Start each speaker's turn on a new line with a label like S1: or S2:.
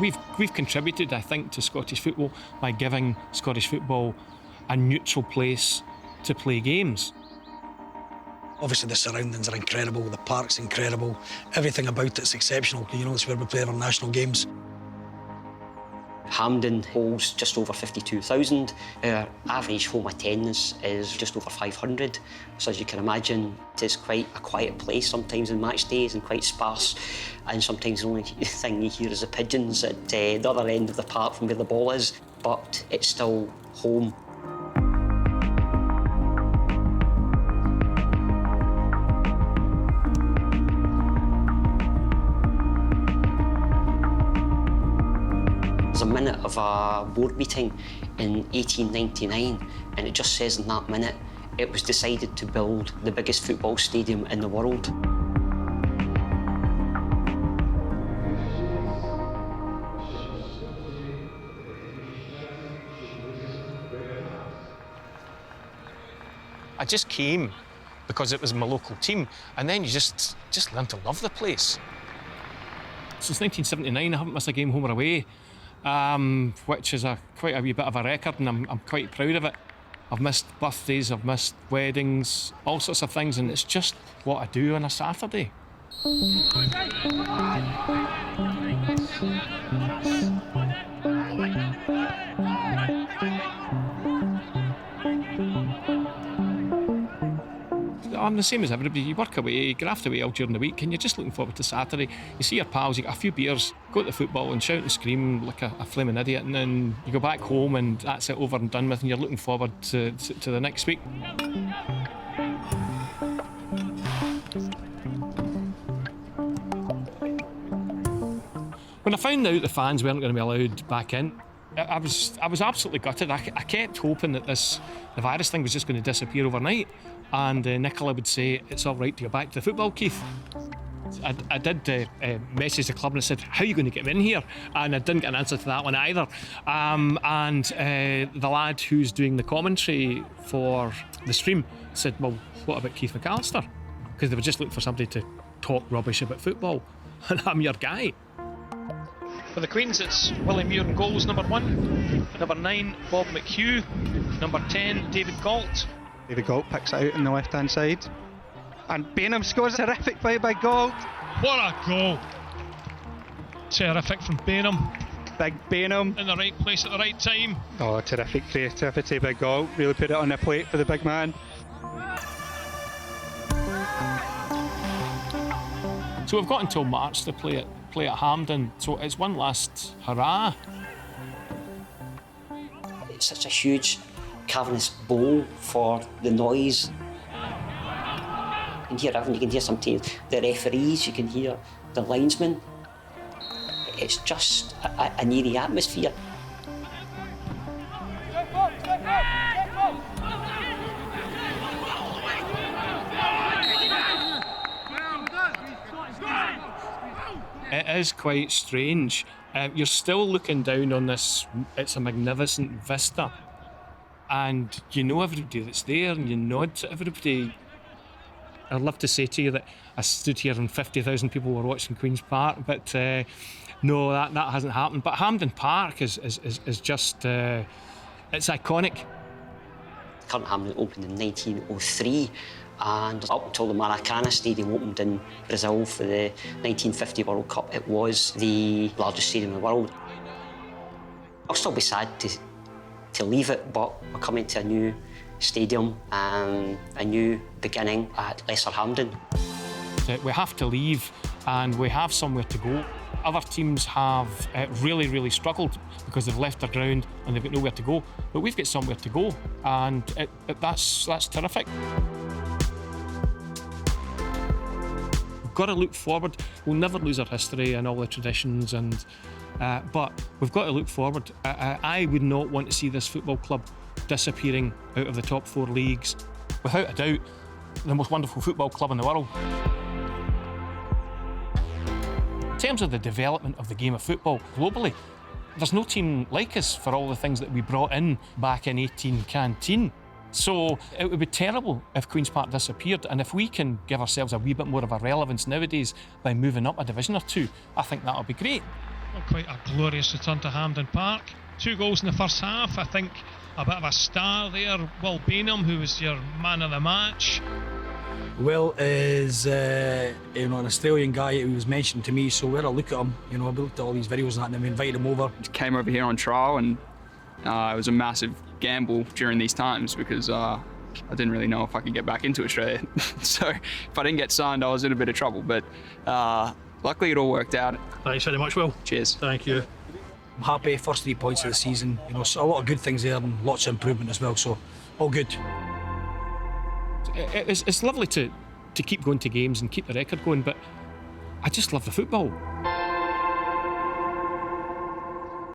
S1: we've contributed, I think, to Scottish football by giving Scottish football a neutral place to play games.
S2: Obviously the surroundings are incredible, the park's incredible, everything about it's exceptional. You know, it's where we play our national games.
S3: Hampden holds just over 52,000. Our average home attendance is just over 500. So as you can imagine, it is quite a quiet place sometimes on match days and quite sparse. And sometimes the only thing you hear is the pigeons at the other end of the park from where the ball is. But it's still home. There's a minute of a board meeting in 1899, and it just says in that minute it was decided to build the biggest football stadium in the world.
S1: I just came because it was my local team, and then you just learn to love the place. Since 1979, I haven't missed a game home or away. Which is quite a wee bit of a record, and I'm quite proud of it. I've missed birthdays, I've missed weddings, all sorts of things, and it's just what I do on a Saturday. I'm the same as everybody. You work away, you graft away all during the week, and you're just looking forward to Saturday. You see your pals, you get a few beers, go to the football and shout and scream like a flaming idiot, and then you go back home and that's it, over and done with, and you're looking forward to the next week. When I found out the fans weren't going to be allowed back in, I was absolutely gutted. I kept hoping that the virus thing was just going to disappear overnight. And Nicola would say, "It's all right to go back to the football, Keith." I did message the club and I said, "How are you going to get me in here?" And I didn't get an answer to that one either. And the lad who's doing the commentary for the stream said, "Well, what about Keith McAllister?" Because they were just looking for somebody to talk rubbish about football. And I'm your guy.
S4: For the Queens, it's Willie Muir in goals, number 1. Number 9, Bob McHugh. Number 10, David Galt.
S5: David Galt picks it out on the left-hand side. And Bainham scores a terrific play by Galt.
S4: What a goal! Terrific from Bainham.
S5: Big Bainham.
S4: In the right place at the right time.
S5: Oh, terrific creativity by Galt. Really put it on the plate for the big man.
S1: So we've got until March to play at Hampden. So it's one last hurrah.
S3: It's such a huge cavernous bowl for the noise. You can hear everything. You can hear sometimes the referees, you can hear the linesmen. It's just an eerie atmosphere.
S1: It is quite strange. You're still looking down on this, it's a magnificent vista. And you know everybody that's there, and you nod to everybody. I'd love to say to you that I stood here and 50,000 people were watching Queen's Park, but no, that hasn't happened. But Hampden Park is just, it's iconic.
S3: Current Hampden opened in 1903, and up until the Maracana Stadium opened in Brazil for the 1950 World Cup, it was the largest stadium in the world. I'll still be sad to leave it, but we're coming to a new stadium and a new beginning at Lesser Hampden.
S1: We have to leave and we have somewhere to go. Other teams have really struggled because they've left their ground and they've got nowhere to go, but we've got somewhere to go, and that's terrific. We've got to look forward. We'll never lose our history and all the traditions, but we've got to look forward. I would not want to see this football club disappearing out of the top 4 leagues. Without a doubt, the most wonderful football club in the world. In terms of the development of the game of football globally, there's no team like us for all the things that we brought in back in 18-canteen. So it would be terrible if Queen's Park disappeared, and if we can give ourselves a wee bit more of a relevance nowadays by moving up a division or 2, I think that'll be great.
S4: Not quite a glorious return to Hampden Park. 2 goals in the first half. I think a bit of a star there. Will Bainham, who was your man of the match.
S2: Will is an Australian guy who was mentioned to me, so we had a look at him. You know, I looked at all these videos and that, and then we invited him over.
S6: Came over here on trial, and it was a massive gamble during these times because I didn't really know if I could get back into Australia. So if I didn't get signed, I was in a bit of trouble. But luckily, it all worked out.
S1: Thanks very much, Will.
S6: Cheers.
S1: Thank you.
S2: I'm happy. First 3 points of the season. You know, so a lot of good things there and lots of improvement as well. So all good.
S1: It's lovely to keep going to games and keep the record going, but I just love the football.